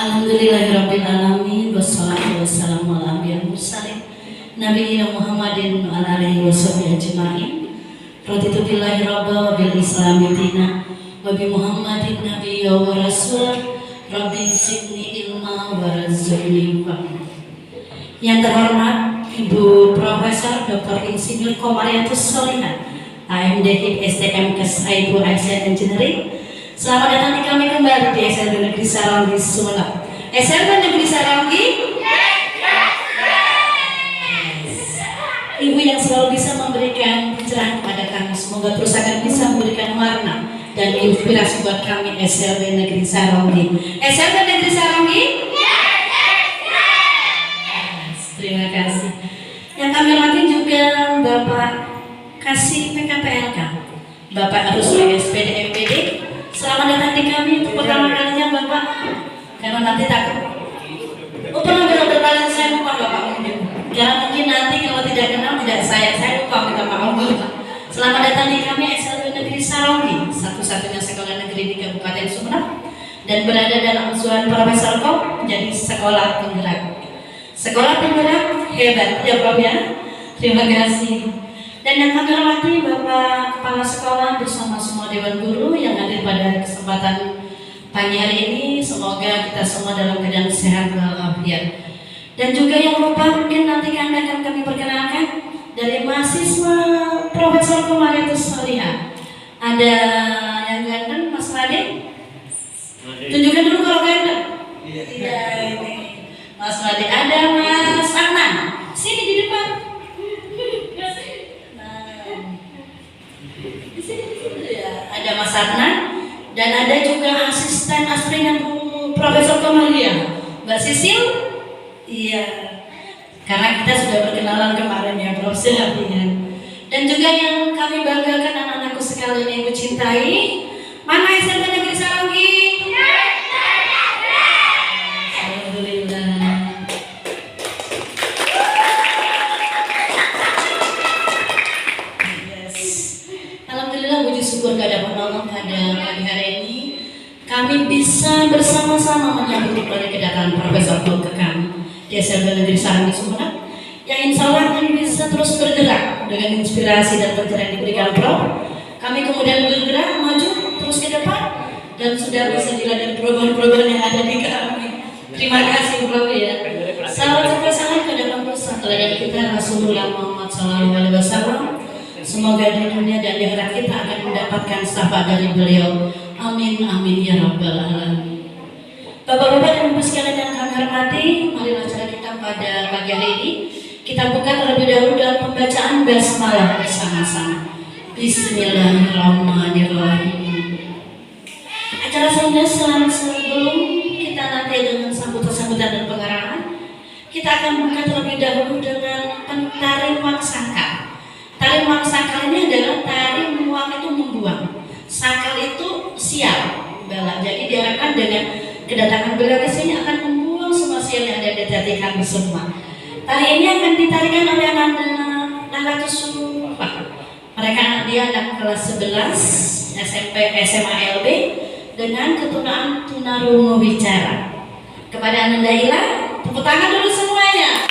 Alhamdulillahirabbil alamin wassalatu wassalamu ala ambiyil mursalin nabiyina Muhammadin wa ala alihi washabihi ajmain. Raditu billahi rabba wa bil islami dina wa bi Muhammadin nabiyya wa rasul. Rabbi zidni ilma wa razqni fahma. Yang terhormat Ibu Profesor Dr. Insinyur Komariatus Solihin, AMD HIP STM Kes Ibu Aisyah Engineering. Selamat datang di kami kembali di SLB Negeri Saronggi Sumeneb. SLB Negeri Saronggi. Ibu yang selalu bisa memberikan pencerahan kepada kami, semoga terus akan bisa memberikan warna dan inspirasi buat kami SLB Negeri Saronggi. SLB Negeri Saronggi. Terima kasih. Yang kami hormati juga Bapak Kasih PKPLK, Bapak Rusli SPD MPD. Selamat datang di kami untuk pertama kalinya Bapak, karena nanti takut. Oh, pernah berkali saya lupa Bapak mungkin. Karena mungkin nanti kalau tidak kenal tidak saya lupa minta maaf Bapak. Selamat datang di kami SLB Negeri Saronggi, satu-satunya sekolah negeri di Kabupaten Sumeneb dan berada dalam usulan Profesor Kop menjadi sekolah penggerak. Sekolah penggerak hebat ya Prof ya. Terima kasih. Dan yang kami hormati Bapak Kepala Sekolah bersama semua Dewan Guru yang hadir pada kesempatan pagi hari ini. Semoga kita semua dalam keadaan sehat walafiat. Dan juga yang lupa mungkin nanti akan kami perkenalkan dari mahasiswa Profesor Komariatus Solihin. Ada yang ganteng Mas Raden? Tunjukkan dulu kalau ganteng. Iya ini Mas Raden. Ada Mas Anan. Sini di depan. Ada Mas Adnan dan ada juga asisten aslinya Profesor Komaria, Mbak Sisil. Iya, karena kita sudah berkenalan kemarin ya Prof. Dan juga yang kami banggakan anak-anakku sekalian yang ibu cintai, mana SLB Negeri Saronggi? Alhamdulillah. Alhamdulillah, puji syukur kepada Allah pada pagi hari ini kami bisa bersama-sama menyambut kembali kedatangan Profesor Kop ke kami di SLB Negeri Saronggi Sumeneb, yang insya Allah kami bisa terus bergerak dengan inspirasi dan pencerahan yang diberikan Prof. Kami kemudian bergerak maju terus ke depan dan sudah bisa dilihat dari perubahan-perubahan yang ada di kami. Terima kasih Prof ya. Salam sejahtera kepada Bapak teladan kita Rasulullah Muhammad SAW. Semoga di dunia dan di akhirat kita akan mendapatkan syafaat dari beliau. Amin amin ya rabbal alamin. Bapak-bapak dan ibu sekalian yang kami hormati, marilah acara kita pada pagi hari ini kita buka terlebih dahulu dalam pembacaan basmalah bersama-sama. Bismillahirrahmanirrahim. Acara sebelum kita nanti dengan sambutan dan pengarahan, kita akan buka terlebih dahulu dengan tari maksaka. Tari maksakal ini adalah tari muak itu membuang, sakal itu sial, bala. Jadi diharapkan dengan kedatangan beliau ke sini akan membuang semua sial yang ada di hati kami semua. Tari ini akan ditarikan oleh anak-anak Nahdlatul Ulama. Mereka dia anak kelas 11 SMP SMA LB dengan ketunaan tunarungu bicara. Kepada Ananda Ila, tepuk tangan dulu semuanya.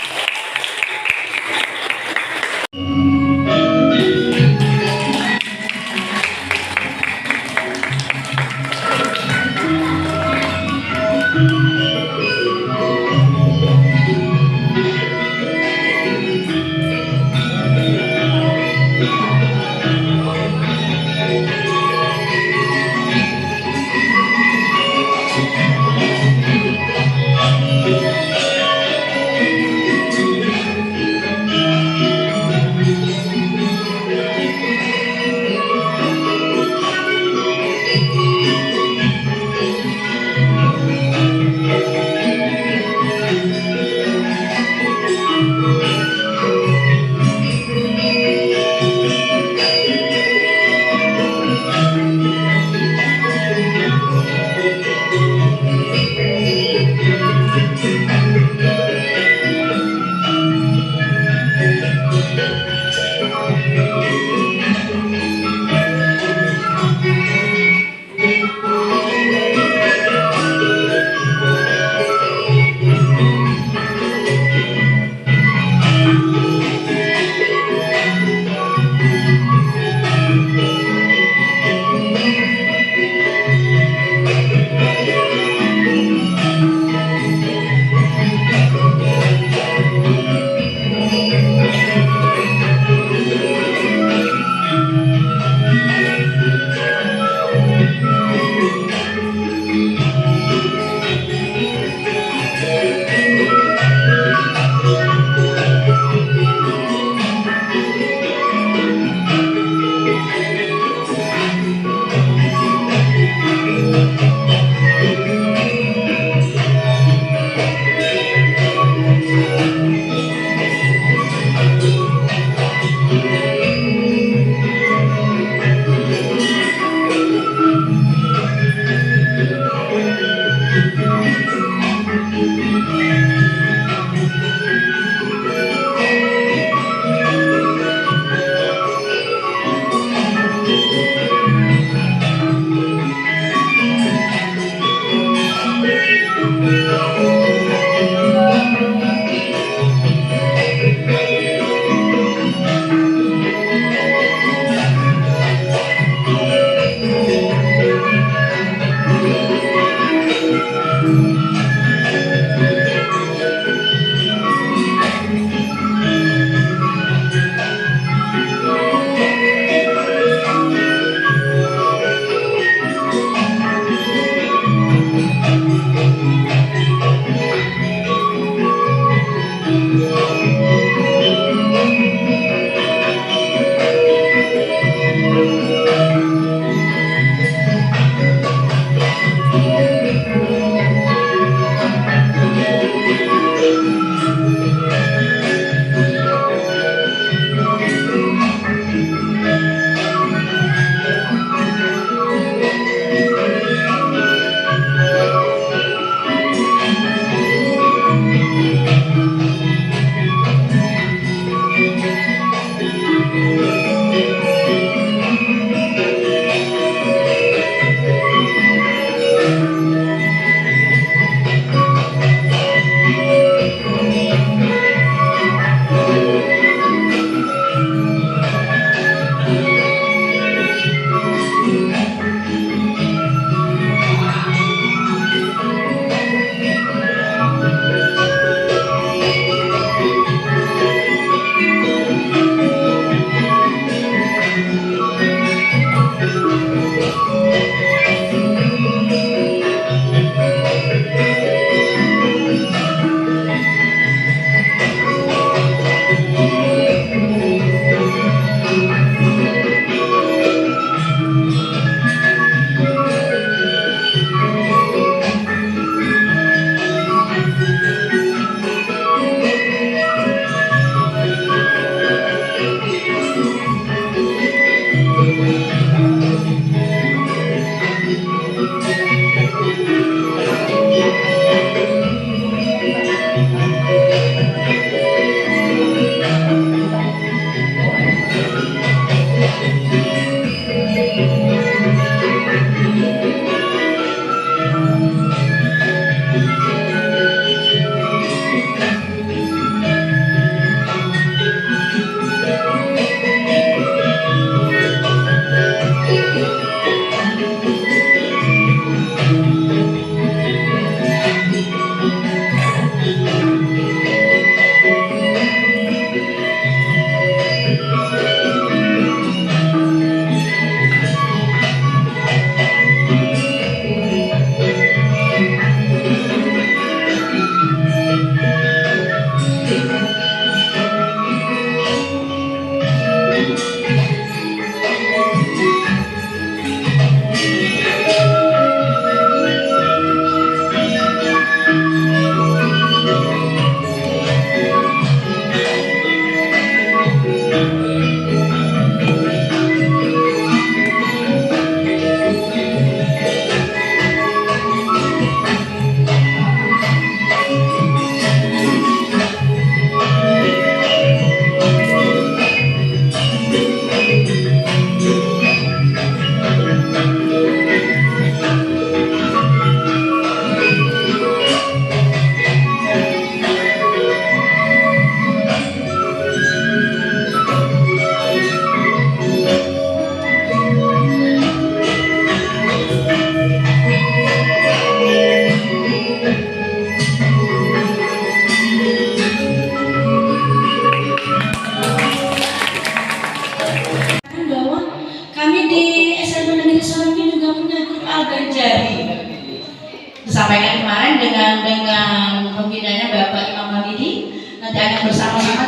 kita bersama-sama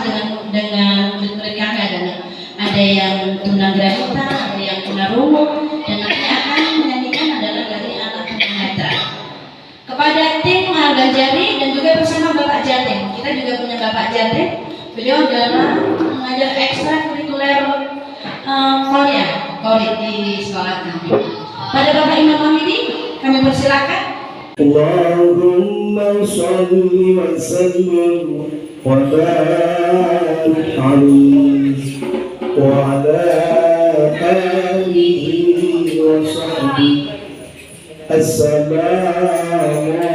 dengan murid-murid kami, ada yang tunagrahita, ada yang tunarungu, dan nanti akan menyanyikan adalah dari anak tunanetra. Kepada tim Gajari dan juga bersama Bapak Jatim, kita juga punya Bapak Jatim. Beliau adalah mengajar ekstrakurikuler Korea di sekolah kami. Pada Bapak Imam Hamidi, kami persilakan. Allahumma sholli wa sallim wa barik alaihi wa ala alihi wa sahbihi. Assalamu alaikum.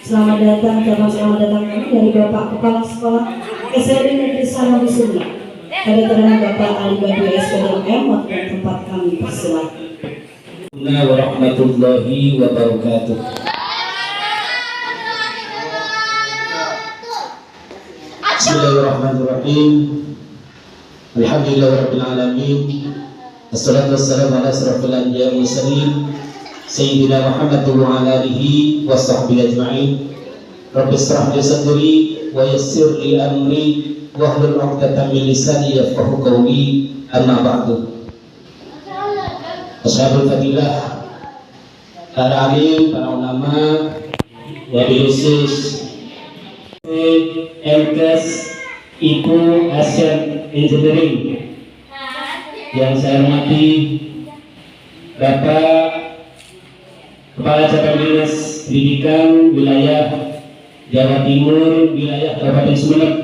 Selamat datang kami dari Bapak Kepala Sekolah SLB Negeri Salawi Sunda. Pada keterangan Bapak Ali Badu SPDM, waktu tempat kami persilakan. Warahmatullahi wabarakatuh. Bismillahirrahmanirrahim. Alhamdulillahirabbil alamin. Wassalatu wassalamu ala asyrafil anbiya'i wal mursalin Sayyidina Muhammad wa ala alihi wa sahbihi ajma'in. Rabbi ishrah li sadri wa yassir li amri wahlul 'uqdatam min lisani yafqahu qawli. Amma ba'du. Ashabul fadilah, para alim, para ulama, wabil khusus MKes Ibu Asian Engineering. Yang saya hormati Bapak Kepala Cabang Dinas Pendidikan Wilayah Jawa Timur, Wilayah Kabupaten Sumeneb.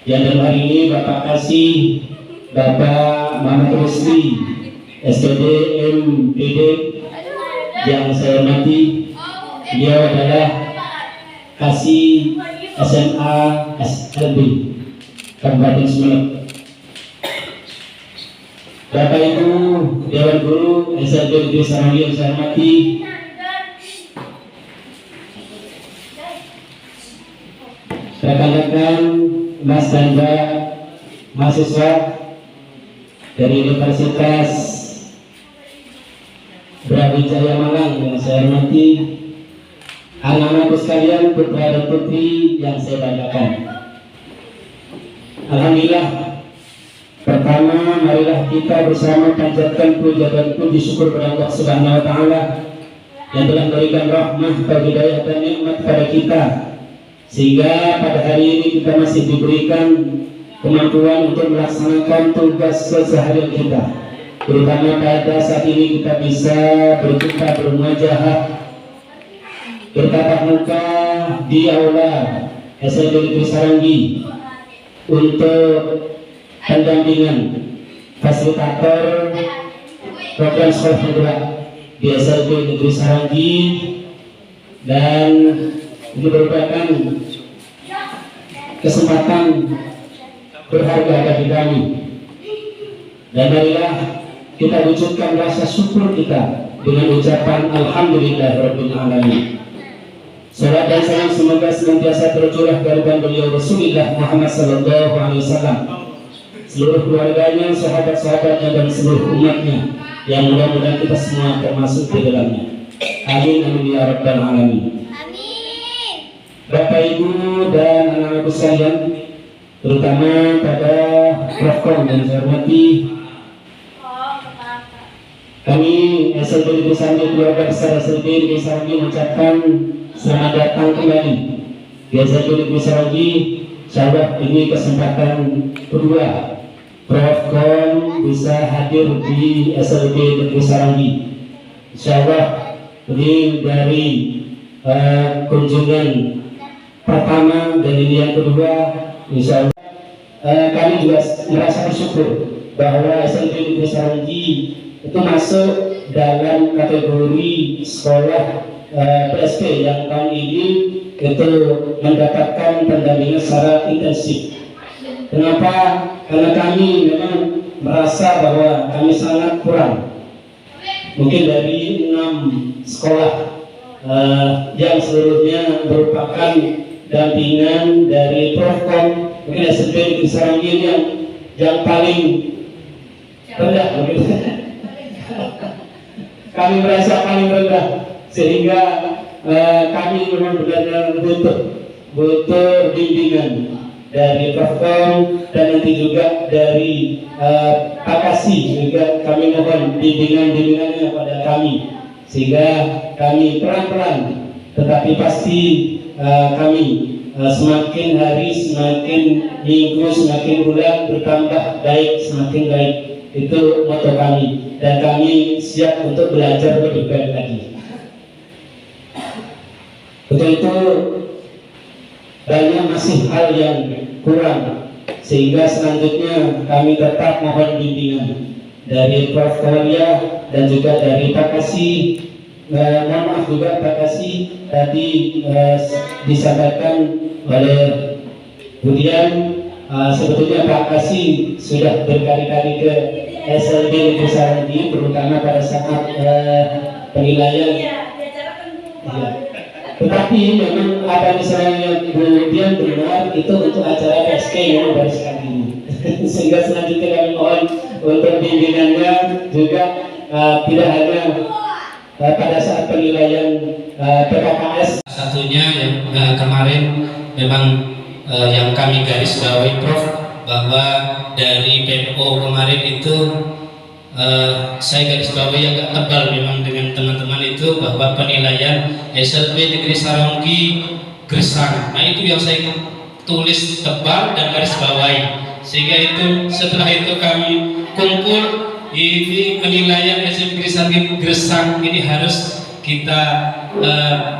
Yang dalam hari ini Bapak Kasih Bapak Muhammad Rusli, SPD MPD. Yang saya hormati, beliau adalah Kasih SMA SLB Kabupaten Sumeneb. Bapak Ibu Dewan Guru SLB Negeri Saranggi yang saya hormati, rekan-rekan Mas dan Mbak mahasiswa dari Universitas Brawijaya Malang yang saya hormati, anak-anakku sekalian, putra dan putri yang saya banggakan. Alhamdulillah, pertama marilah kita bersama panjatkan puja dan puji syukur kepada Allah Subhanahu wa taala yang telah memberikan rahmah, hidayah dan nikmat pada kita, sehingga pada hari ini kita masih diberikan kemampuan untuk melaksanakan tugas keseharian kita. Terutama pada saat ini kita bisa berjumpa, bermuajahah, bertatap muka di aula SLB Negeri Saranggi untuk pendampingan fasilitator program sekolah penggerak di SLB Negeri Saranggi, dan ini merupakan kesempatan berharga bagi kami. Dan marilah kita wujudkan rasa syukur kita dengan ucapan Alhamdulillahirabbil alamin. Salat dan salam semoga senantiasa tercurah kepada beliau Rasulullah Muhammad sallallahu alaihi wasallam, seluruh keluarganya, sahabat-sahabatnya dan seluruh umatnya, yang mudah-mudahan kita semua termasuk di dalamnya. Amin amin ya rabbal alamin. Amin. Bapak Ibu dan anak-anakku sekalian, terutama pada Profkom yang saya hormati, kami SLB Negeri Saranggi, keluarga besar SLB Negeri Saranggi mengucapkan selamat datang kembali di SLB Negeri Saranggi. Insyaallah ini kesempatan kedua Profkom bisa hadir di SLB Negeri Saranggi. Insyaallah ini dari kunjungan pertama dan ini yang kedua. Insyaallah kami juga merasa bersyukur bahwa SLB Negeri Saranggi itu masuk dalam kategori sekolah PSP yang tahun ini itu mendapatkan pendampingan secara intensif. Kenapa? Karena kami memang merasa bahwa kami sangat kurang. Mungkin dari 6 sekolah yang seluruhnya merupakan dampingan dari Profkom, mungkin SLB Negeri Saranggi yang paling rendah. Kami merasa paling rendah, sehingga kami memang benar-benar butuh bimbingan dari Profkom, dan nanti juga dari Pak Kasih juga kami mohon bimbingannya pada kami, sehingga kami pelan-pelan tetapi pasti kami semakin hari, semakin minggu, semakin bulan bertambah baik, semakin baik. Itu moto kami, dan kami siap untuk belajar lebih baik lagi. Untuk itu banyak masih hal yang kurang, sehingga selanjutnya kami tetap mohon bimbingan dari Prof. Kawalia dan juga dari Pak Kasih. Mohon maaf juga Pak Kasih tadi disampaikan oleh Budian. Sebetulnya Pak Kasih sudah berkali-kali ke SLB Negeri Saranggi, terutama pada saat penilaian. Ya. Tetapi memang apa misalnya kemudian benar itu untuk acara PSK yang baru sekali ini. Sehingga selanjutnya kami mohon untuk bimbingannya juga tidak hanya pada saat penilaian PKKS. Satunya yang kemarin memang yang kami garis bawahi Prof, bahwa dari PMO kemarin itu saya garis bawahi agak tebal memang dengan teman-teman itu, bahwa penilaian SLB Negeri Saranggi Gresang. Nah itu yang saya tulis tebal dan garis bawahi, sehingga itu setelah itu kami kumpul ini penilaian SMP Negeri Gresang ini harus kita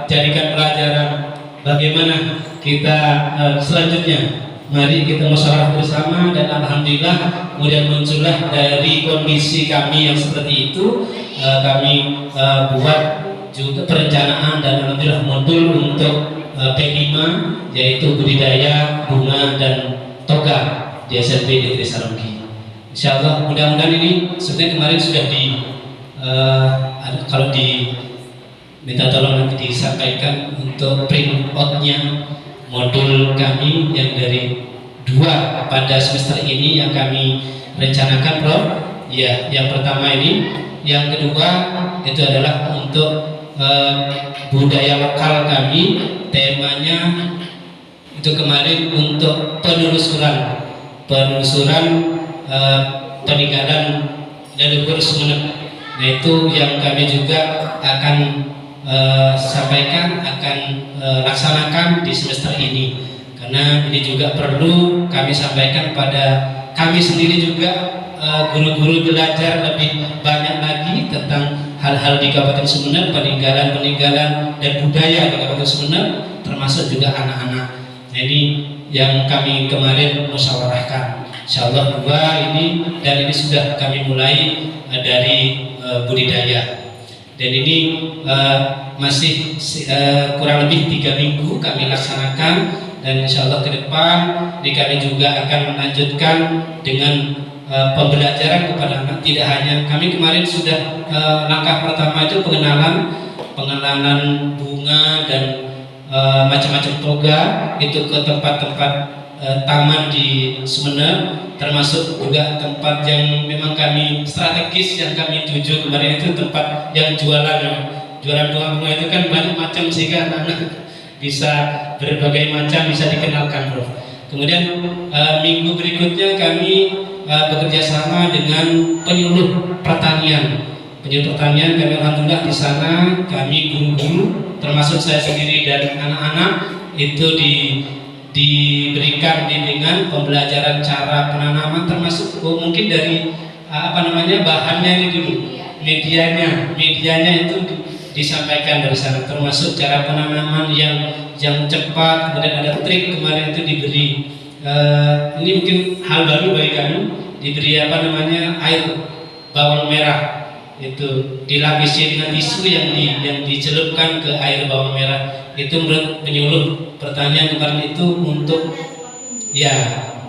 jadikan pelajaran bagaimana kita selanjutnya. Mari kita musyawarah bersama, dan alhamdulillah kemudian muncullah dari kondisi kami yang seperti itu, kami buat juga perencanaan dan alhamdulillah modul untuk P5, yaitu budidaya bunga dan toga di SMP Negeri Saronggi. Insyaallah mudah-mudahan ini sebenarnya kemarin sudah kalau minta tolong nanti disampaikan untuk print out-nya modul kami yang dari 2 pada semester ini yang kami rencanakan, Prof. Ya, yang pertama ini, yang kedua itu adalah untuk budaya lokal kami. Temanya itu kemarin untuk penelusuran peninggalan leluhur Sumeneb. Nah, itu yang kami juga akan sampaikan, akan laksanakan di semester ini, karena ini juga perlu kami sampaikan pada kami sendiri juga, guru-guru belajar lebih banyak lagi tentang hal-hal di Kabupaten Sumeneb, peninggalan dan budaya di Kabupaten Sumeneb, termasuk juga anak-anak. Nah, ini yang kami kemarin musyawarahkan. Insyaallah 2 ini, dan ini sudah kami mulai dari budidaya. Dan ini masih kurang lebih 3 minggu kami laksanakan, dan insya Allah ke depan kami juga akan melanjutkan dengan pembelajaran kepada anak. Tidak hanya kami kemarin sudah langkah pertama itu pengenalan bunga dan macam-macam toga itu ke tempat-tempat taman di Sumeneb, termasuk juga tempat yang memang kami strategis yang kami tuju kemarin, itu tempat yang jualan bunga itu kan banyak macam, sehingga anak-anak bisa berbagai macam bisa dikenalkan, Bro. Kemudian minggu berikutnya kami bekerja sama dengan penyuluh pertanian. Kami alhamdulillah di sana kami guru-guru termasuk saya sendiri dan anak-anak itu diberikan bimbingan pembelajaran cara penanaman, termasuk mungkin dari bahannya ini dulu, medianya itu disampaikan dari sana, termasuk cara penanaman yang cepat. Kemudian ada trik kemarin itu diberi ini mungkin hal baru bagi kami, diberi air bawang merah, itu dilapisi dengan tisu yang dicelupkan ke air bawang merah. Itu menurut penyuluh pertanian kemarin itu untuk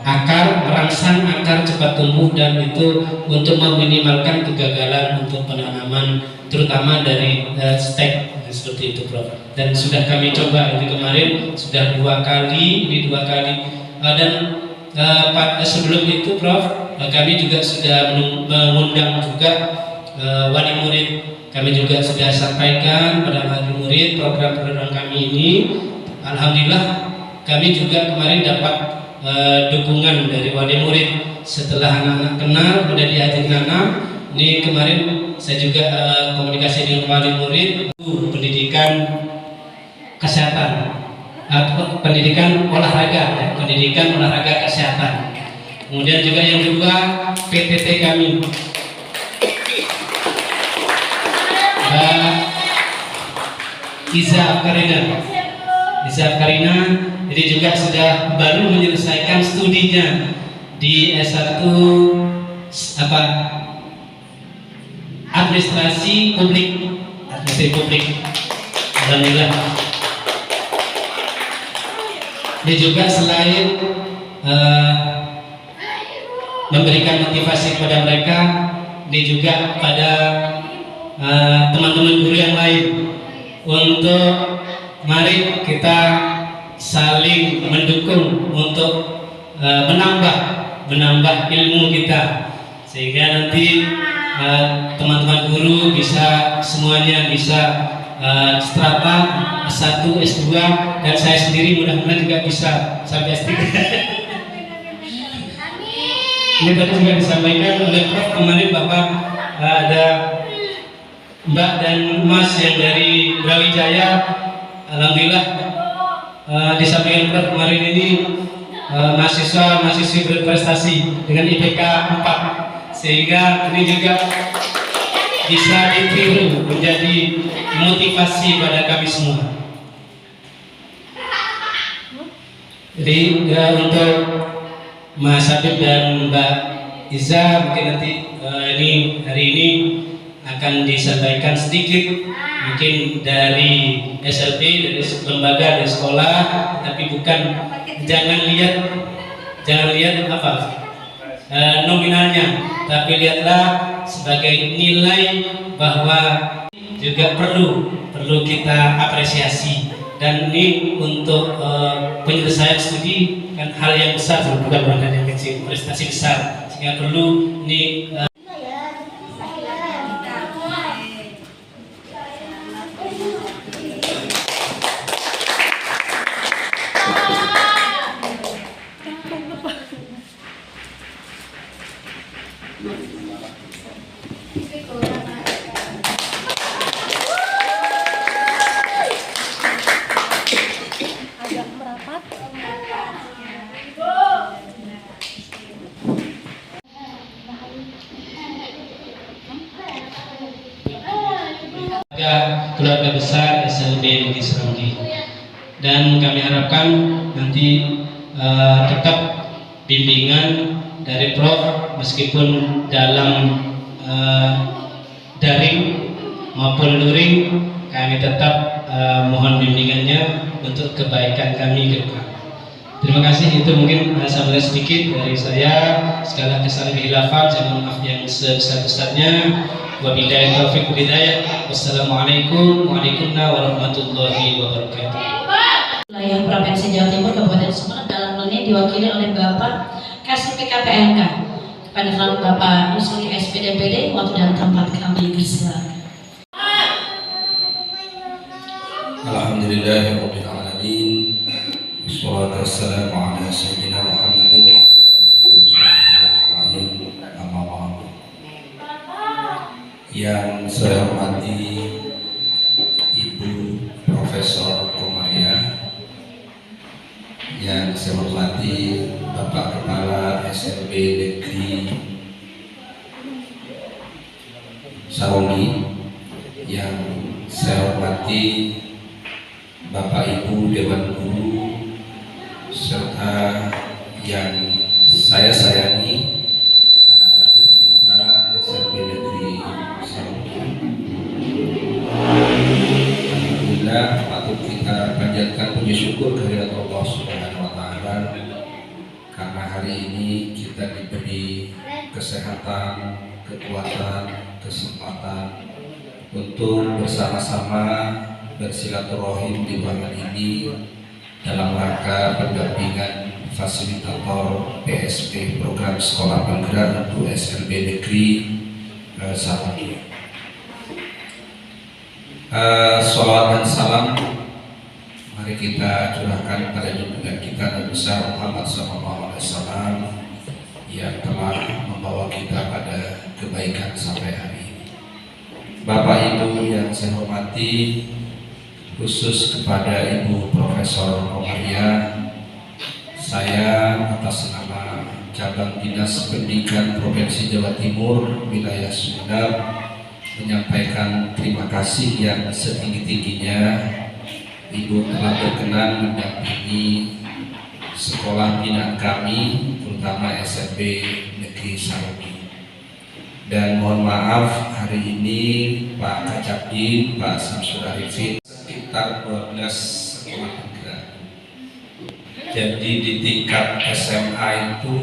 merangsang akar cepat tumbuh, dan itu untuk meminimalkan kegagalan untuk penanaman, terutama dari stek seperti itu, Prof. Dan sudah kami coba itu kemarin sudah 2 kali, dan sebelum itu, Prof, kami juga sudah mengundang juga wali murid. Kami juga sudah sampaikan pada wali murid program-program kami ini. Alhamdulillah kami juga kemarin dapat dukungan dari wali murid setelah anak-anak kenal, sudah diajarin anak. Ini kemarin saya juga komunikasi dengan wali murid, pendidikan kesehatan atau pendidikan olahraga kesehatan. Kemudian juga yang kedua PTT kami, Iza Karina, jadi juga sudah baru menyelesaikan studinya di S1 administrasi publik. Alhamdulillah. Dia juga selain memberikan motivasi kepada mereka, dia juga pada teman-teman guru yang lain untuk mari kita saling mendukung untuk menambah ilmu kita, sehingga nanti teman-teman guru bisa semuanya bisa strata S1, S2, dan saya sendiri mudah-mudahan juga bisa sampai S3. Ini tadi juga disampaikan oleh Prof kemarin bahwa ada Mbak dan Mas yang dari Brawijaya. Alhamdulillah disampaikan Prof kemarin ini mahasiswa-mahasiswi berprestasi dengan IPK 4, sehingga ini juga bisa ditiru menjadi motivasi pada kami semua. Jadi untuk Mas Habib dan Mbak Iza mungkin nanti hari ini akan disampaikan sedikit mungkin dari SLB, dari lembaga, dari sekolah, tapi bukan jangan lihat apa nominalnya, tapi lihatlah sebagai nilai bahwa juga perlu kita apresiasi, dan ini untuk penyelesaian studi kan hal yang besar, bukan hal yang kecil, prestasi besar, sehingga perlu ini keluarga besar SLB Negeri Seronggi, dan kami harapkan nanti tetap bimbingan dari Prof meskipun dalam daring maupun luring, kami tetap mohon bimbingannya untuk kebaikan kami ke depan. Terima kasih, itu mungkin sampai sedikit dari saya. Segala kesalahan khilafan saya mohon maaf yang sebesar-besarnya. Wabillahi taufiq wal hidayah. Wassalamualaikum warahmatullahi wabarakatuh. Wilayah Provinsi Jawa Timur Kabupaten Sumeneb dalam hal ini diwakili oleh Bapak Kasih PKPNK. Kepada selalu Bapak Yusri SPDPD, waktu dan tempat kami bersilakan. Alhamdulillahirabbil alamin. Wassalatu wassalamu ala sayyidina Muhammadin wa ala alihi wa sahbihi amma ba'du. Yang saya hormati Ibu Profesor Komaria, yang saya hormati Bapak Kepala SLB Negeri Seronggi, yang saya hormati Bapak Ibu Dewan Guru, serta yang saya sayangi anak-anak tercinta SLB Negeri Seronggi. Alhamdulillah, patut kita panjatkan puji syukur kehadirat Allah Subhanahu wa Ta'ala, karena hari ini kita diberi kesehatan, kekuatan, kesempatan untuk bersama-sama bersilaturahim di ruangan ini dalam rangka pendampingan fasilitator PSP program sekolah penggerak untuk SLB Negeri Seronggi. Sholawat dan salam mari kita curahkan pada junjungan kita Nabi besar Muhammad SAW yang telah membawa kita pada kebaikan sampai hari ini. Bapak Ibu yang saya hormati, khusus kepada Ibu Profesor Komaria, saya atas nama Cabang Dinas Pendidikan Provinsi Jawa Timur Wilayah Sumeneb menyampaikan terima kasih yang setinggi-tingginya Ibu telah berkenan mendampingi sekolah binaan kami, terutama SLB Negeri Seronggi. Dan mohon maaf, hari ini Pak Kacabdin, Pak Samsul Arifin sekitar 12 sekolah penggerak. Jadi di tingkat SMA itu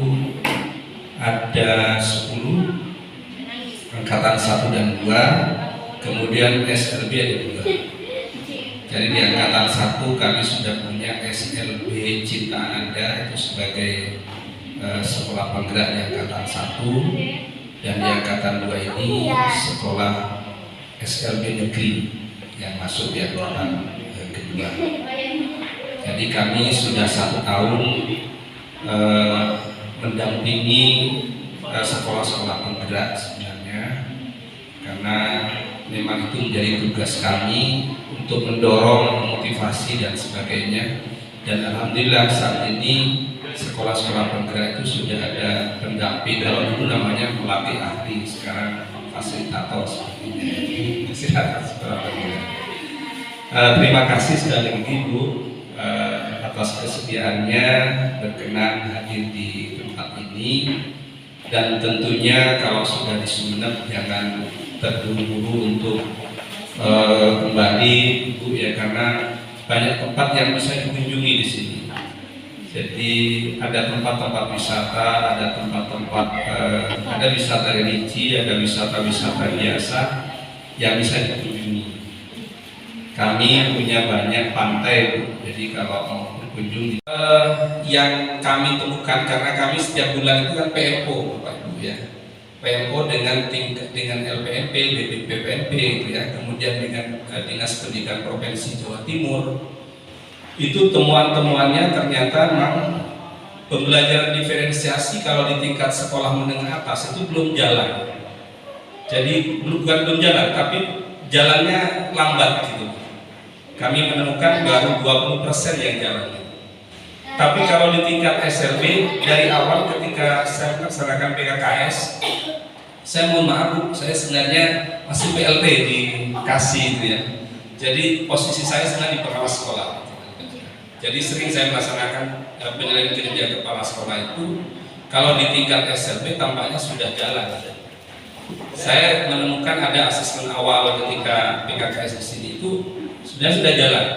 ada 10, angkatan 1 dan 2, kemudian SLB ada 2. Jadi di angkatan 1 kami sudah punya SLB Cinta Ananda, itu sebagai sekolah penggerak di angkatan 1, dan di angkatan 2 ini sekolah SLB negeri yang masuk di angkatan kedua. Jadi kami sudah 1 tahun mendampingi sekolah-sekolah penggerak sebenarnya, karena memang itu menjadi tugas kami untuk mendorong motivasi dan sebagainya, Dan alhamdulillah saat ini sekolah-sekolah penggerak itu sudah ada pendamping. Kalau dulu namanya pelatih ahli, sekarang fasilitator seperti ini. Fasilitator sekolah penggerak. Terima kasih sekali lagi Bu atas kesediaannya berkenan hadir di tempat ini, dan tentunya kalau sudah di Sumeneb jangan terburu-buru untuk kembali Bu ya, karena banyak tempat yang bisa dikunjungi di sini. Jadi ada tempat-tempat wisata, ada tempat-tempat ada wisata religi, ada wisata-wisata biasa yang bisa dikunjungi. Kami punya banyak pantai Bu, jadi kalau mau berkunjung yang kami temukan, karena kami setiap bulan itu kan PMO Bapak Ibu ya, PMO dengan LPMP, BPPNP gitu ya, kemudian dengan Dinas Pendidikan Provinsi Jawa Timur. Itu temuan-temuannya ternyata memang pembelajaran diferensiasi kalau di tingkat sekolah menengah atas itu belum jalan. Jadi bukan belum jalan, tapi jalannya lambat gitu. Kami menemukan baru 20% yang jalan. Tapi kalau di tingkat SLB, dari awal ketika saya melaksanakan PKKS, saya mohon maaf Bu, saya sebenarnya masih PLT di Kasih gitu ya. Jadi posisi saya sebenarnya di pengawas sekolah. Jadi sering saya melaksanakan penilaian kinerja kepala sekolah itu. Kalau di tingkat SLB tampaknya sudah jalan. Saya menemukan ada asesmen awal ketika PKKS di sini itu sudah jalan.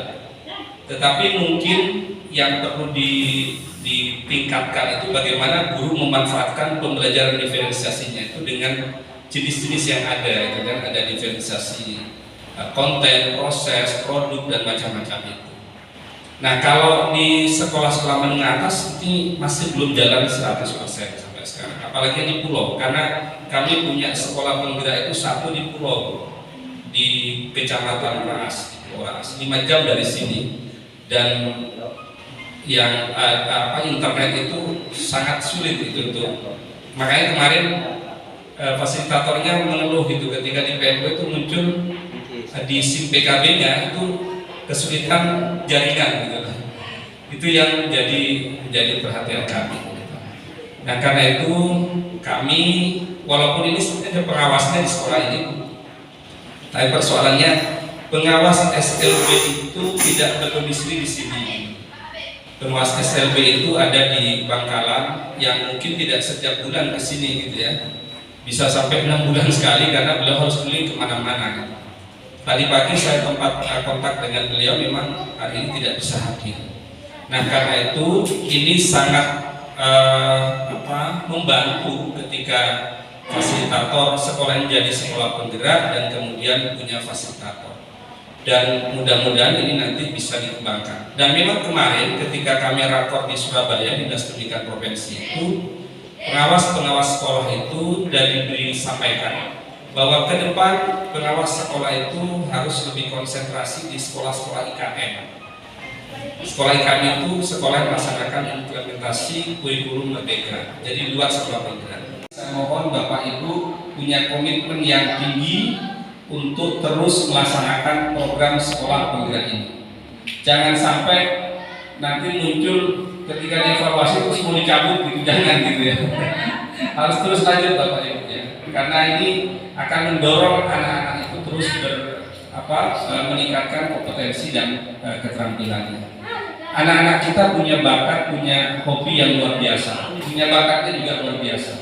Tetapi mungkin yang perlu ditingkatkan itu bagaimana guru memanfaatkan pembelajaran diferensiasinya itu dengan jenis-jenis yang ada, itu kan ada diferensiasi konten, proses, produk dan macam-macam itu. Nah, kalau di sekolah-sekolah menengah atas ini masih belum jalan 100% sampai sekarang, apalagi di pulau, karena kami punya sekolah penggerak itu satu di pulau, di Kecamatan Ras, 5 jam dari sini, dan yang internet itu sangat sulit itu untuk, makanya kemarin fasilitatornya mengeluh itu ketika di PMO itu muncul di SIM PKB-nya itu kesulitan jaringan gitu. Itu yang menjadi perhatian kami. Nah, karena itu kami walaupun ini sebenarnya pengawasnya di sekolah ini, tapi persoalannya pengawas SLB itu tidak berdomisili di sini. Pengawas SLB itu ada di Bangkalan yang mungkin tidak setiap bulan ke sini gitu ya. Bisa sampai 6 bulan sekali karena beliau harus keliling kemana-mana gitu. Tadi pagi saya kontak dengan beliau, memang hari ini tidak bisa hadir. Nah, karena itu ini sangat membantu ketika fasilitator sekolah jadi sekolah penggerak dan kemudian punya fasilitator. Dan mudah-mudahan ini nanti bisa dikembangkan. Dan memang kemarin ketika kami rakor di Surabaya, Dinas Pendidikan Provinsi itu, pengawas-pengawas sekolah itu disampaikan bahwa ke depan pengawas sekolah itu harus lebih konsentrasi di sekolah-sekolah IKM. Sekolah IKM itu sekolah yang melaksanakan implementasi kurikulum merdeka, jadi luar sekolah penggerak. Saya mohon Bapak Ibu punya komitmen yang tinggi untuk terus melaksanakan program sekolah penggerak ini. Jangan sampai nanti muncul ketika dievaluasi terus mau dicabut gitu, jangan gitu ya. Harus terus lanjut Bapak Ibu ya. Karena ini akan mendorong anak-anak itu terus meningkatkan kompetensi dan keterampilannya. Anak-anak kita punya bakat, punya hobi yang luar biasa, punya bakatnya juga luar biasa.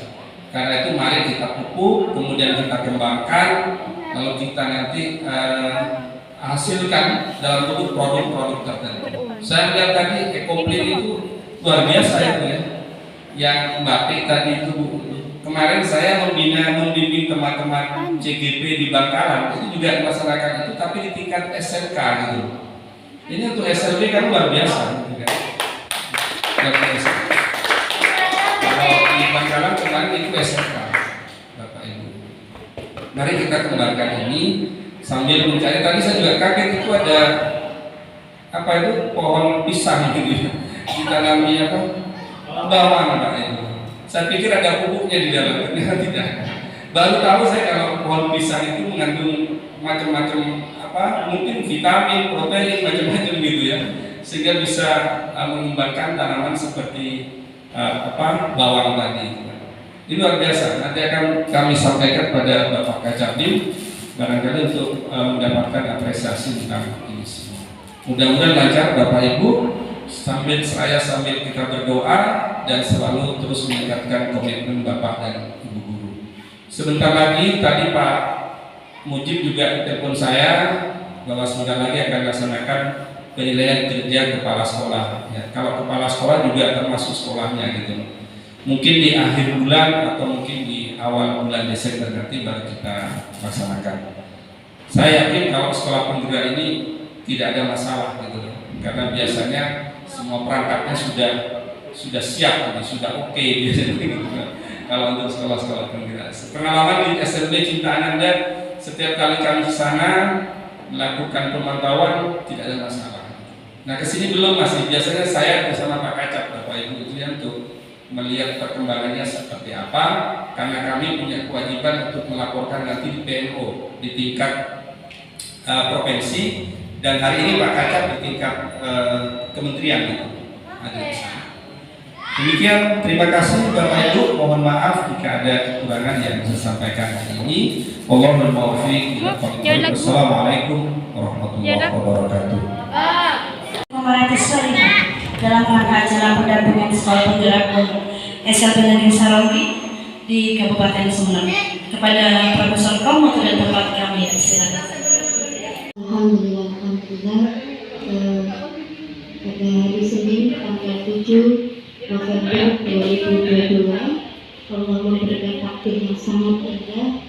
Karena itu mari kita pupuk, kemudian kita kembangkan, lalu kita nanti hasilkan dalam bentuk produk-produk tertentu. Saya lihat tadi Ekoplin itu luar biasa ya. Yang Mbak P tadi itu kemarin saya membimbing teman-teman CGP di Bangkalan itu juga melaksanakan itu, tapi di tingkat SMK gitu. Ini untuk SLB kan luar biasa gitu kan. Kalau di Bangkalan kemarin itu SMK Bapak Ibu. Mari kita kembangkan ini sambil mencari. Tadi saya juga kaget itu ada pohon pisang gitu. Ditanami bawang Pak Ibu. Saya pikir ada pupuknya di dalam, ternyata tidak. Baru tahu saya kalau pohon pisang itu mengandung macam-macam mungkin vitamin, protein, macam-macam gitu ya. sehingga bisa mengembangkan tanaman seperti bawang tadi. Ini luar biasa. Nanti akan kami sampaikan pada Bapak Kacabdim barangkali untuk mendapatkan apresiasi tentang ini semua. Mudah-mudahan lancar Bapak Ibu, sambil kita berdoa dan selalu terus meningkatkan komitmen Bapak dan Ibu guru. Sebentar lagi tadi Pak Mujib juga telepon saya bahwa sebentar lagi akan dilaksanakan penilaian kerja kepala sekolah. Ya, kalau kepala sekolah juga termasuk sekolahnya gitu. Mungkin di akhir bulan atau mungkin di awal bulan Desember nanti baru kita laksanakan. Saya yakin kalau sekolah penggerak ini tidak ada masalah gitu, karena biasanya semua perangkatnya sudah siap, sudah oke biasanya gitu. Kalau untuk sekolah-sekolah penggerak, pengalaman di SLB Cinta Ananda, setiap kali kami ke sana melakukan pemantauan tidak ada masalah. Nah kesini belum masih, biasanya saya bersama Pak Kacap, Bapak Ibu itu untuk melihat perkembangannya seperti apa, karena kami punya kewajiban untuk melaporkan nanti di PNO di tingkat provinsi, dan hari ini Pak Kacap di tingkat kementerian gitu, ada di sana. Demikian, terima kasih Bapak Ibu, mohon maaf jika ada kekurangan yang saya sampaikan hari ini. Wallahul muwaffiq. Wassalamualaikum warahmatullahi wabarakatuh. Dalam rangka acara pendampingan sekolah penggerak SLB Negeri Sarawgi di Kabupaten Sumeneb. Kepada Profesor Komo dan tempat kami, silakan. Alhamdulillah, pada hari Senin tanggal 7 November 2022, Allah memberikan takdir yang sangat indah,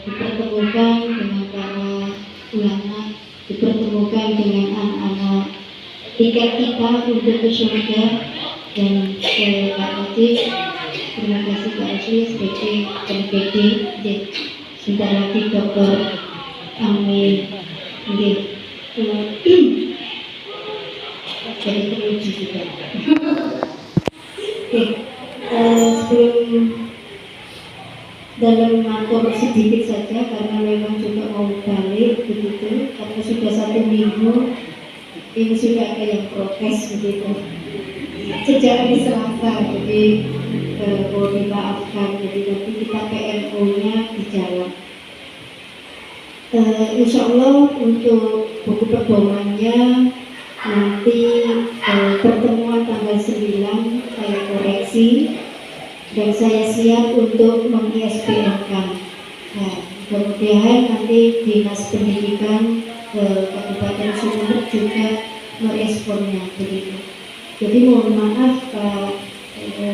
dipertemukan dengan para ulama, dipertemukan dengan anak-anak tingkat kita untuk ke surga. Dan Pak Ajib, terima kasih Pak Ajib sebagai PNPD. Sebentar lagi Dr. Amin jadi teruji juga. Sebelum dalam matur sedikit saja, karena memang juga mau balik begitu, karena sudah 1 minggu ini sudah ada yang prokes begitu sejak hari Selasa, jadi mau dimaafkan, jadi nanti kita PNO-nya dijawab. Insya Allah untuk buku pedomannya nanti pertemuan tanggal 9 saya koreksi dan saya siap untuk meng-ISBN-kan. Nah, mudah-mudahan nanti Dinas Pendidikan Kabupaten Sumeneb juga meresponnya begitu. Jadi mohon maaf Pak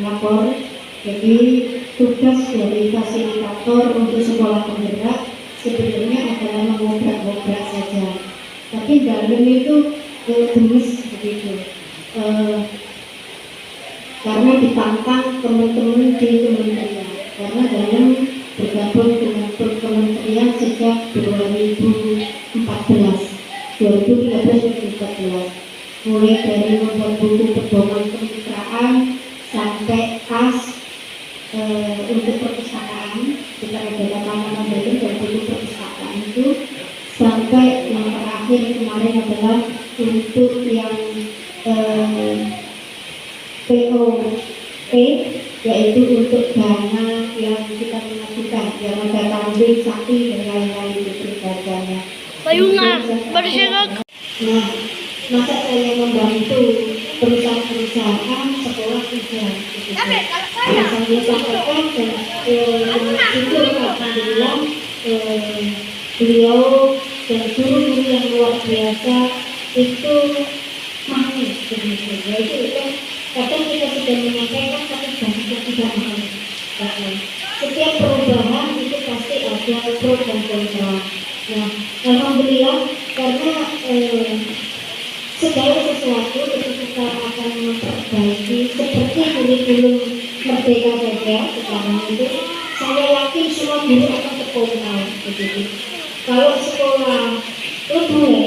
lapor. Jadi tugas dari fasilitator untuk sekolah penggerak sebenarnya adalah mengobrak-obrak saja. Tapi dalam itu gemes begitu. Karena ditantang teman-teman di kementerian. Karena dalam bergabung dengan kementerian sejak 2014, mulai dari membuat buku pedoman kemitraan sampai tas untuk perpustakaan. Kita ada rekaman dari buku perpustakaan itu, sampai yang terakhir kemarin adalah untuk yang POP, yaitu untuk dana yang kita mengajukan, yang ada kambing, sapi dan lain-lain itu harganya. Nah, masa saya membantu perusahaan-perusahaan sekolah tidak. Saya sampaikan dan syukur alhamdulillah beliau dan guru-guru yang luar biasa itu mau begitu. Yaitu kadang kita sudah menyampaikan tapi banyak tidak mau. Setiap perubahan itu pasti ada pro dan kontra. Nah, alhamdulillah karena segala sesuatu ketika kita akan memperbaiki seperti kurikulum Merdeka saja sekarang itu, saya yakin semua guru akan terpukau begitu. Kalau sekolah lebih